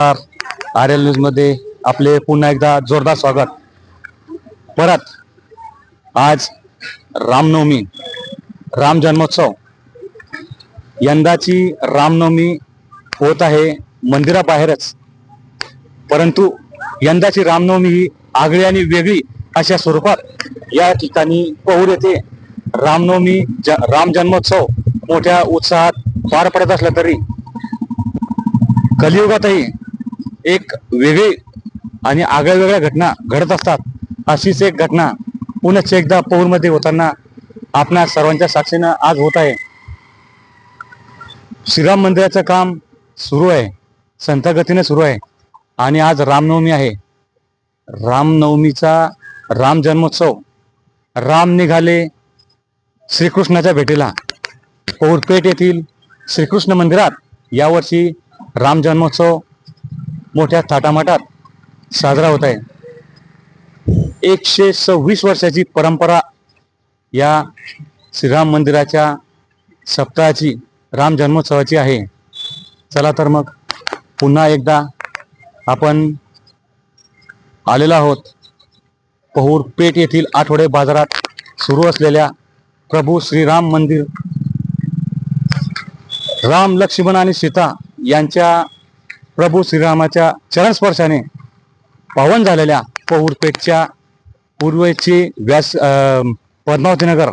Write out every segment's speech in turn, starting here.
RL news मध्ये आपले पुन्हा एकदा जोरदार स्वागत. परत आज रामनवमी, राम जन्मोत्सव. यंदाची रामनवमी होत आहे मंदिराबाहेरच, परंतु यंदाची रामनवमी ही आगळी आणि वेगळी अशा स्वरूपात या ठिकाणी पहूर येथे राम जन्मोत्सव मोठ्या उत्साहात पार पडत असला तरी कलियुगातही एक वेगळी आणि आगळ्या वेगळ्या घटना घडत असतात. अशीच एक घटना पुन्हा एकदा पहूरमध्ये होताना आपणा सर्वांच्या साक्षीनं आज होत आहे. श्रीराम मंदिराचं काम सुरू आहे, संथ गतीने सुरू आहे आणि आज रामनवमी आहे. रामनवमीचा राम जन्मोत्सव. राम निघाले श्रीकृष्णाच्या भेटीला. पहूरपेठ येथील श्रीकृष्ण मंदिरात यावर्षी राम जन्मोत्सव मोठ्या थाटामाटात साजरा होत आहे. 126 वर्षाची परंपरा या श्रीराम मंदिराच्या सप्ताहाची, राम जन्मोत्सवाची आहे. चला तर मग पुन्हा एकदा आपण आलेलो आहोत पहूर पेठ येथील आठवडे बाजारात सुरू असलेल्या प्रभू श्रीराम मंदिर. राम, लक्ष्मण आणि सीता यांच्या प्रभू श्रीरामाच्या चरणस्पर्शाने पावन झालेल्या पहूर पेठच्या पूर्वेची पद्मावती नगर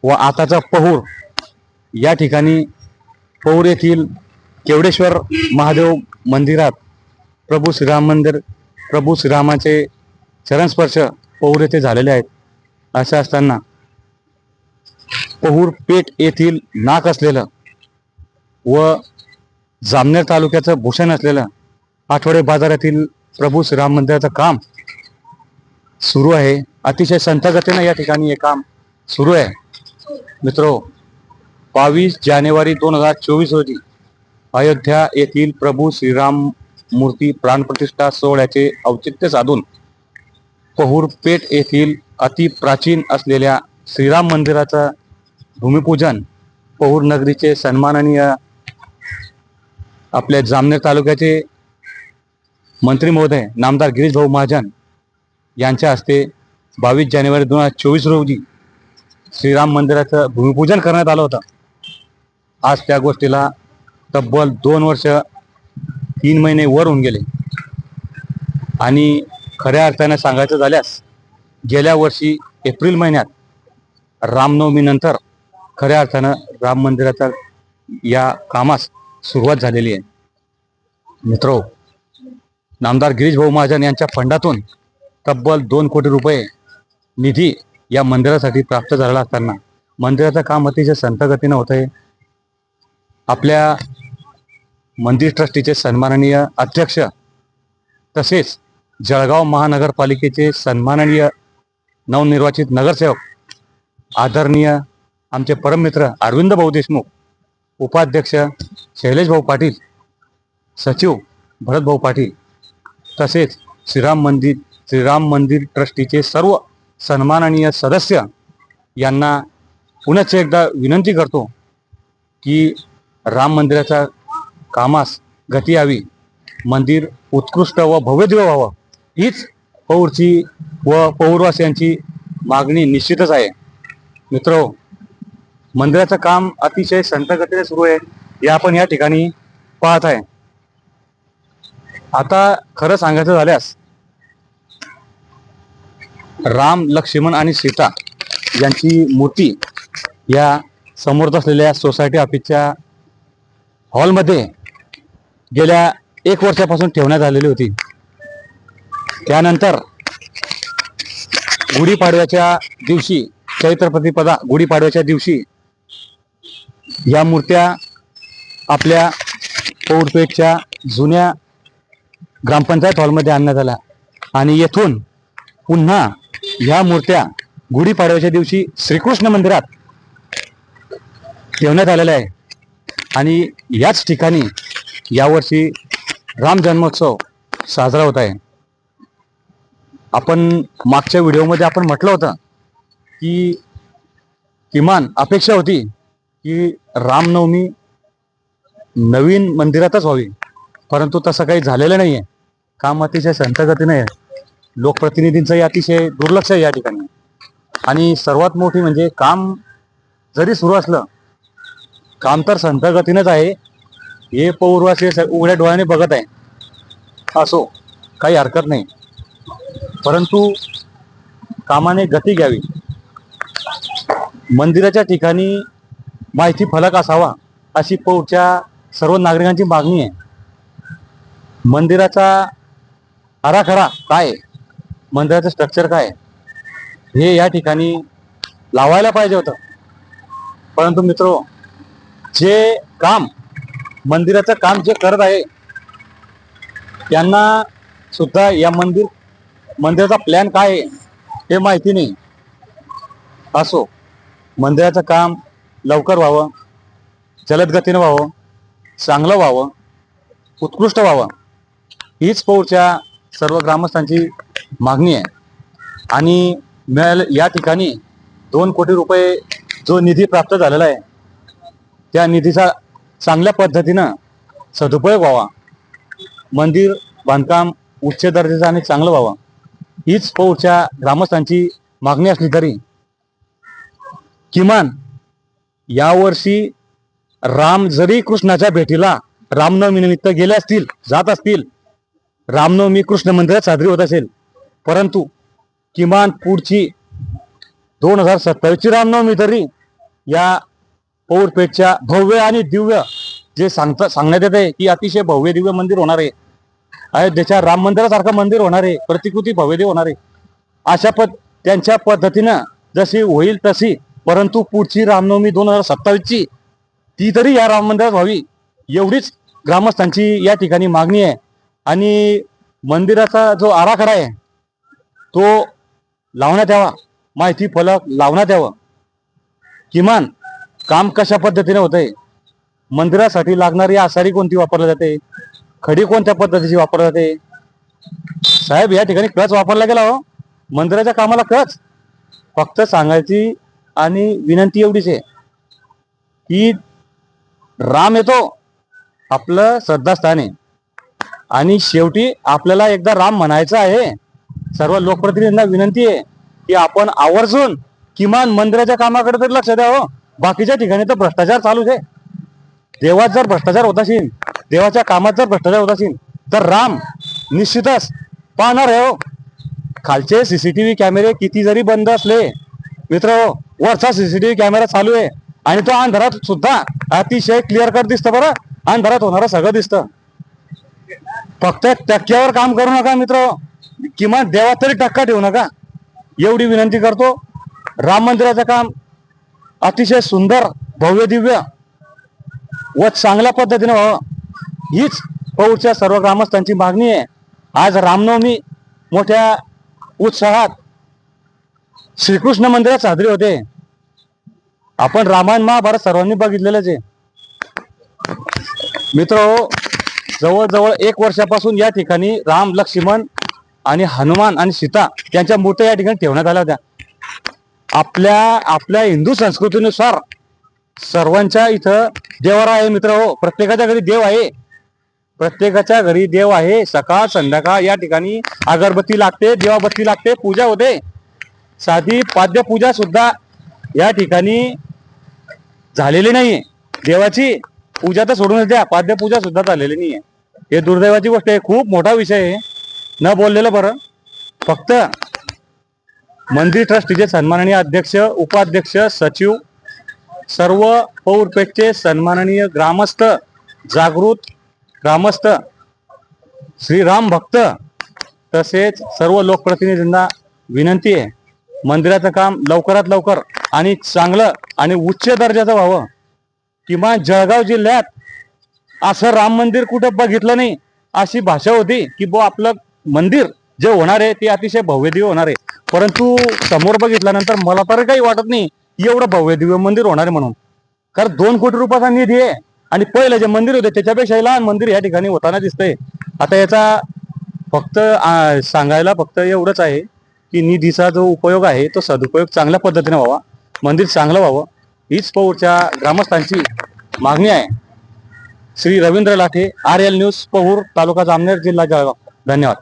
व आताचा पहूर या ठिकाणी पहूर येथील केवडेश्वर महादेव मंदिरात प्रभू श्रीरामाचे चरणस्पर्श पहूर येथे झालेले आहेत. असं असताना पहूर पेठ येथील नाक असलेलं व जामनेर तालुक्याचं भूषण असलेलं आठवडे बाजारातील प्रभू श्रीराम मंदिराचं काम सुरू आहे. अतिशय संथ गतीनं या ठिकाणी हे काम सुरू आहे. मित्रो, 22 जानेवारी 2024 रोजी अयोध्या येथील प्रभू श्रीराम मूर्ती प्राणप्रतिष्ठा सोहळ्याचे औचित्य साधून पहूर पेठ येथील अतिप्राचीन असलेल्या श्रीराम मंदिराचं भूमिपूजन पहूर नगरीचे सन्माननीय आपल्या जामनेर तालुक्याचे मंत्री महोदय नामदार गिरीश भाऊ महाजन यांच्या हस्ते 22 जानेवारी 2024 रोजी श्रीराम मंदिराचं भूमिपूजन करण्यात आलं होतं. आज त्या गोष्टीला तब्बल 2 वर्ष 3 महिने वर होऊन गेले आणि खऱ्या अर्थाने सांगायचं झाल्यास गेल्या वर्षी एप्रिल महिन्यात रामनवमीनंतर खऱ्या अर्थानं राम मंदिराच्या या कामास सुरुवात झालेली आहे. मित्रो, नामदार गिरीश भाऊ महाजन यांच्या फंडातून तब्बल 2 कोटी रुपये निधी या मंदिरासाठी प्राप्त झालेला असताना मंदिराचं काम अतिशय संथ गतीनं होत आहे. आपल्या मंदिर ट्रस्टीचे सन्माननीय अध्यक्ष तसेच जळगाव महानगरपालिकेचे सन्माननीय नवनिर्वाचित नगरसेवक आदरणीय आमचे परममित्र अरविंद भाऊ देशमुख, उपाध्यक्ष शैलेश भाऊ पाटील, सचिव भरत भाऊ पाटील तसेच श्रीराम मंदिर ट्रस्टीचे सर्व सन्माननीय सदस्य यांना पुनश्च एकदा विनंती करतो की राम मंदिराच्या कामास गती यावी, मंदिर उत्कृष्ट व भव्यदिव्य व्हावं हीच पहूरची व पहूरवासियांची मागणी निश्चितच आहे. मित्रो, मंदिराचं काम अतिशय संथ गतीने सुरू आहे, हे आपण या ठिकाणी पाहत आहे. आता खरं सांगायचं झाल्यास राम, लक्ष्मण आणि सीता यांची मूर्ती या समोर असलेल्या सोसायटी ऑफिसच्या हॉलमध्ये गेल्या 1 वर्षापासून ठेवण्यात आलेली होती. त्यानंतर गुढीपाडव्याच्या दिवशी, चैत्र प्रतिपदा गुढीपाडव्याच्या दिवशी या मूर्त्या आपल्या पहूरपेठच्या जुन्या ग्रामपंचायत हॉलमध्ये आणण्यात आल्या आणि येथून पुन्हा ह्या मूर्त्या गुढीपाडव्याच्या दिवशी श्रीकृष्ण मंदिरात ठेवण्यात आलेल्या आहे आणि याच ठिकाणी यावर्षी राम जन्मोत्सव साजरा होत आहे. आपण मागच्या व्हिडिओमध्ये आपण म्हटलं होतं की किमान अपेक्षा होती की रामनवमी नवीन मंदिरातच व्हावी, परंतु तसं काही झालेलं नाहीये. काम अतिशय संथगतीने आहे. लोकप्रतिनिधींचंही अतिशय दुर्लक्ष आहे या ठिकाणी. आणि सर्वात मोठी म्हणजे काम जरी सुरू असलं, काम तर संथगतीनंच आहे. हे पौरवासी उघड्या डोळ्याने बघत आहे. असो, काही हरकत नाही, परंतु कामाने गती घ्यावी. मंदिराच्या ठिकाणी माहिती फलक असावा अशी पौरच्या सर्व नागरिकांची मागणी आहे. मंदिराचा आराखडा काय, मंदिराचं स्ट्रक्चर काय हे या ठिकाणी लावायला पाहिजे होतं. परंतु मित्रो, जे काम मंदिराचं काम जे करत आहे त्यांना सुद्धा या मंदिराचा प्लॅन काय आहे हे माहिती नाही. असो, मंदिराचं काम लवकर व्हावं, जलद गतीनं व्हावं, चांगलं व्हावं, उत्कृष्ट व्हावं हीच पौरच्या सर्व ग्रामस्थांची मागणी आहे. आणि या ठिकाणी 2 कोटी रुपये जो निधी प्राप्त झालेला आहे त्या निधीचा चांगल्या पद्धतीनं सदुपयोग व्हावा, मंदिर बांधकाम उच्च दर्जाचं आणि चांगलं व्हावं हीच पौरच्या ग्रामस्थांची मागणी असली तरी किमान यावर्षी राम जरी कृष्णाच्या भेटीला रामनवमी निमित्त गेले असतील, जात असतील, रामनवमी कृष्ण मंदिरात साजरी होत असेल, परंतु किमान पुढची 2027ची रामनवमी तरी या पौरपेठच्या भव्य आणि दिव्य जे सांगण्यात येत आहे की अतिशय भव्य दिव्य मंदिर होणार आहे, अयोध्येच्या राम मंदिरासारखं मंदिर होणार आहे, प्रतिकृती भव्य देव होणार आहे, अशा त्यांच्या पद्धतीनं जशी होईल तशी, परंतु पुढची रामनवमी 2027ची ती तरी या राम मंदिरात व्हावी एवढीच ग्रामस्थांची या ठिकाणी मागणी आहे. आणि मंदिराचा जो आराखडा आहे तो लावण्यात यावा, माहिती फलक लावण्यात यावं. किमान काम कशा पद्धतीने होतंय, मंदिरासाठी लागणारी आसारी कोणती वापरली जाते, खडी कोणत्या पद्धतीची वापरली जाते. साहेब, या ठिकाणी कच वापरला गेला हो, मंदिराच्या कामाला कच. फक्त सांगायची आणि विनंती एवढीच आहे की राम येतो आपलं श्रद्धास्थान आहे आणि शेवटी आपल्याला एकदा राम म्हणायचं आहे. सर्व लोकप्रतिनिधींना विनंती आहे की आपण आवर्जून किमान मंदिराच्या कामाकडे तरी लक्ष द्यावं. बाकीच्या ठिकाणी तर भ्रष्टाचार चालूच आहे. देवात जर भ्रष्टाचार होत असेल, देवाच्या कामात जर भ्रष्टाचार होत असेल तर राम निश्चितच पाहणार आहे हो. खालचे सीसीटीव्ही कॅमेरे किती जरी बंद असले मित्र, वरचा सीसीटीव्ही कॅमेरा चालू आहे आणि तो अंधारात सुद्धा अतिशय क्लिअर कट दिसतं. बरं, अंधारात होणारं सगळं दिसतं. फक्त टक्क्यावर काम करू नका मित्र, किमान देवात तरी टक्का ठेवू नका एवढी विनंती करतो. राम मंदिराचं काम अतिशय सुंदर भव्य दिव्य व चांगल्या पद्धतीने व्हावं हीच पौरच्या सर्व ग्रामस्थांची मागणी आहे. आज रामनवमी मोठ्या उत्साहात श्रीकृष्ण मंदिरात साजरी होते. आपण रामायण महाभारत सर्वांनी बघितलेलंच आहे मित्र. जवळजवळ 1 वर्षापासून या ठिकाणी राम, लक्ष्मण आणि हनुमान आणि सीता यांच्या मूर्त्या या ठिकाणी ठेवण्यात आल्या होत्या. आपल्या हिंदू संस्कृतीनुसार सर्वांच्या इथं देवारा आहे मित्र हो. प्रत्येकाच्या घरी देव आहे, प्रत्येकाच्या घरी देव आहे. सकाळ संध्याकाळ या ठिकाणी अगरबत्ती लागते, देवाबत्ती लागते, पूजा होते. साधी पाद्य पूजा सुद्धा या ठिकाणी झालेली नाहीये. देवाची पूजा तर सोडूनच द्या, पाद्य पूजा सुद्धा झालेली नाहीये. हे दुर्दैवाची गोष्ट आहे. खूप मोठा विषय आहे, न बोललेलं बरं. फक्त मंदिर ट्रस्टीचे सन्माननीय अध्यक्ष, उपाध्यक्ष, सचिव, सर्व पौरपेठचे सन्माननीय ग्रामस्थ, जागृत ग्रामस्थ, श्रीराम भक्त तसेच सर्व लोकप्रतिनिधींना विनंती आहे, मंदिराचं काम लवकरात लवकर आणि चांगलं आणि उच्च दर्जाचं व्हावं. किमान जळगाव जिल्ह्यात असं राम मंदिर कुठं बघितलं नाही अशी भाषा होती की आपलं मंदिर जे होणार आहे ते अतिशय भव्य दिव्य होणार आहे. परंतु समोर बघितल्यानंतर मला तर काही वाटत नाही एवढं भव्य दिव्य मंदिर होणार आहे म्हणून. कारण 2 कोटी रुपयाचा निधी आहे आणि पहिलं जे मंदिर होते त्याच्यापेक्षा लहान मंदिर या ठिकाणी होताना दिसतंय. आता याचा फक्त सांगायला फक्त एवढंच आहे की निधीचा जो उपयोग आहे तो सदुपयोग चांगल्या पद्धतीने व्हावा, मंदिर चांगलं व्हावं हीच पौरच्या ग्रामस्थांची मागणी आहे. श्री रवींद्र लाठे, RL न्यूज, पहूर, तालुका जामनेर, जिल्हा जळगाव. धन्यवाद.